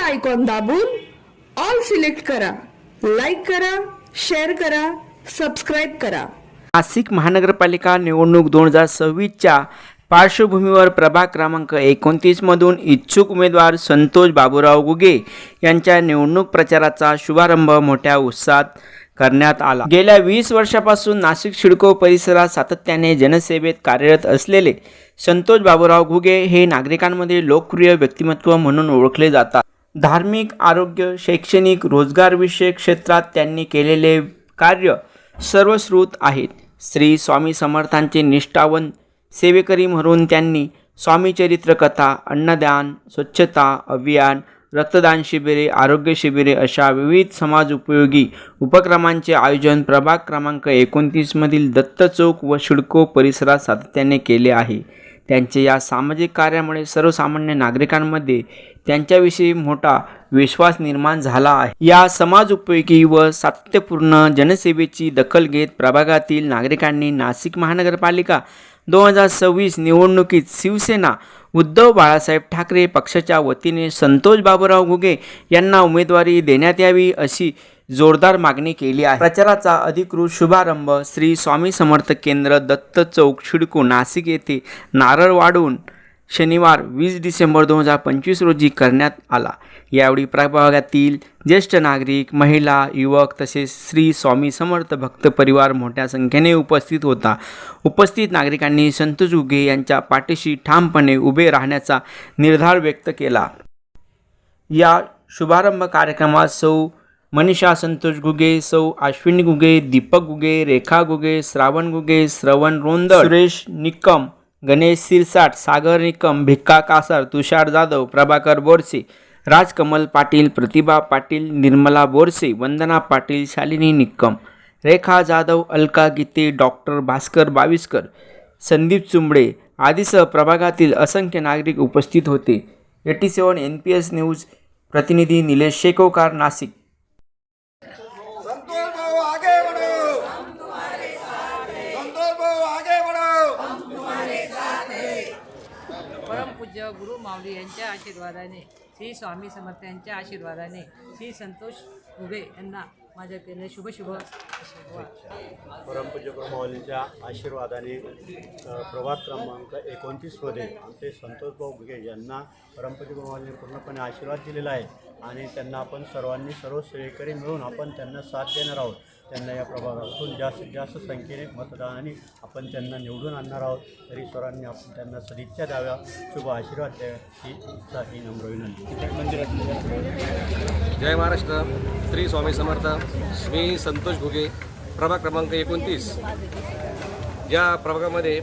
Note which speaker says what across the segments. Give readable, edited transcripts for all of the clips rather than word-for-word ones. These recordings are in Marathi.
Speaker 1: आयकॉन दाबून ऑल सिलेक्ट करा, लाईक करा, शेअर करा, सबस्क्राईब करा.
Speaker 2: नाशिक महानगरपालिका निवडणूक 2026च्या पार्श्वभूमीवर प्रभाग क्रमांक 29 मधून इच्छुक उमेदवार संतोष बाबूराव घुगे यांच्या निवडणूक प्रचाराचा शुभारंभ मोठ्या उत्साहात करण्यात आला. गेल्या 20 वर्षापासून नाशिक सिडको परिसरात सातत्याने जनसेवेत कार्यरत असलेले संतोष बाबूराव घुगे हे नागरिकांमध्ये लोकप्रिय व्यक्तिमत्व म्हणून ओळखले जातात. धार्मिक, आरोग्य, शैक्षणिक, रोजगारविषयक क्षेत्रात त्यांनी केलेले कार्य सर्वश्रुत आहेत. श्री स्वामी समर्थांचे निष्ठावंत सेवेकरी म्हणून त्यांनी स्वामी चरित्र कथा, अन्नदान, स्वच्छता अभियान, रक्तदान शिबिरे, आरोग्य शिबिरे अशा विविध समाज उपयोगी उपक्रमांचे आयोजन प्रभाग क्रमांक 29 मधील दत्त चौक व सिडको परिसरात सातत्याने केले आहे. त्यांचे या सामाजिक कार्यामुळे सर्वसामान्य नागरिकांमध्ये त्यांच्याविषयी मोठा विश्वास निर्माण झाला आहे. या समाज उपयोगी व सातत्यपूर्ण जनसेवेची दखल घेत प्रभागातील नागरिकांनी नाशिक महानगरपालिका 2026 निवडणुकीत शिवसेना उद्धव बाळासाहेब ठाकरे पक्षाच्या वतीने संतोष बाबूराव घुगे यांना उमेदवारी देण्यात यावी अशी जोरदार मागणी केली आहे. प्रचाराचा अधिकृत शुभारंभ श्री स्वामी समर्थ केंद्र, दत्त चौक, सिडको, नाशिक येथे नारळ वाढवून शनिवार 20 डिसेंबर 2025 रोजी करण्यात आला. यावेळी प्रभागातील ज्येष्ठ नागरिक, महिला, युवक तसेच श्री स्वामी समर्थ भक्त परिवार मोठ्या संख्येने उपस्थित होता. उपस्थित नागरिकांनी संतोष घुगे यांच्या पाठीशी ठामपणे उभे राहण्याचा निर्धार व्यक्त केला. या शुभारंभ कार्यक्रमात सौ मनीषा संतोष घुगे, सौ अश्विनी घुगे, दीपक घुगे, रेखा घुगे, श्रावण घुगे, श्रवण रोंदळ, सुरेश निकम, गणेश सिरसाट, सागर निकम, भिक्का कासार, तुषार जाधव, प्रभाकर बोरसे, राजकमल पाटील, प्रतिभा पाटील, निर्मला बोरसे, वंदना पाटील, शालिनी निकम, रेखा जाधव, अलका गीते, डॉक्टर भास्कर बाविस्कर, संदीप चुंबडे आदीसह प्रभागातील असंख्य नागरिक उपस्थित होते. 87 NPS न्यूज प्रतिनिधी निलेश शेकोकार, नाशिक.
Speaker 3: परमपूज्य गुरु माऊली यांच्या आशीर्वादाने, श्री स्वामी समर्थ यांच्या आशीर्वादाने, श्री संतोष घुगे यांना माझ्याकडे शुभ
Speaker 4: परमपूज्य गुरु माऊलींच्या आशीर्वादाने प्रभाग क्रमांक 29 मध्ये आमचे संतोषभाऊ घुगे यांना परमपूज्य गुरु माऊलींनी पूर्णपणे आशीर्वाद दिलेला आहे आणि त्यांना आपण सर्वांनी सर्व सेवेकरी मिळून आपण त्यांना साथ देणार आहोत. त्यांना या प्रभागातून जास्तीत जास्त संख्येने मतदानाने आपण त्यांना निवडून आणणार आहोत. तरी सर्वांनी आपण त्यांना सदिच्छा द्याव्या, शुभ आशीर्वाद द्याव्या ही इच्छा, ही नम्र विनंती.
Speaker 5: जय महाराष्ट्र. श्री स्वामी समर्थ. मी संतोष घुगे, प्रभाग क्रमांक 29. या प्रभागामध्ये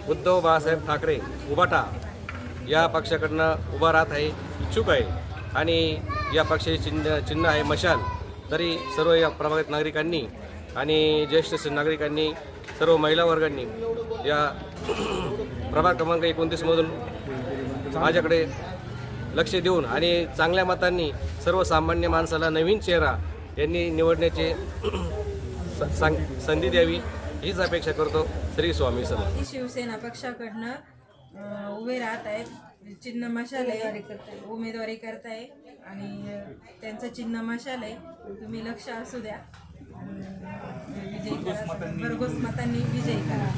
Speaker 5: उद्धव बाळासाहेब ठाकरे उबाटा या पक्षाकडनं उभा राहत आहे, इच्छुक आहे आणि या पक्षाचे चिन्ह आहे मशाल. तरी सर्व या प्रभागात नागरिकांनी आणि ज्येष्ठ नागरिकांनी, सर्व महिला वर्गांनी या प्रभाग क्रमांक 29 मधून माझ्याकडे लक्ष देऊन आणि चांगल्या मतांनी सर्वसामान्य माणसाला नवीन चेहरा यांनी निवडण्याचे संधी द्यावी हीच अपेक्षा करतो. श्री स्वामी समर्थ.
Speaker 6: शिवसेना पक्षाकडनं उभे राहत आहेत, चिन्ह मशाल आहे, उमेदवारी करताय आणि त्यांचं चिन्ह मशाल आहे. तुम्ही लक्ष असू द्या, विजयी करा, भरघोस मतांनी विजयी करा.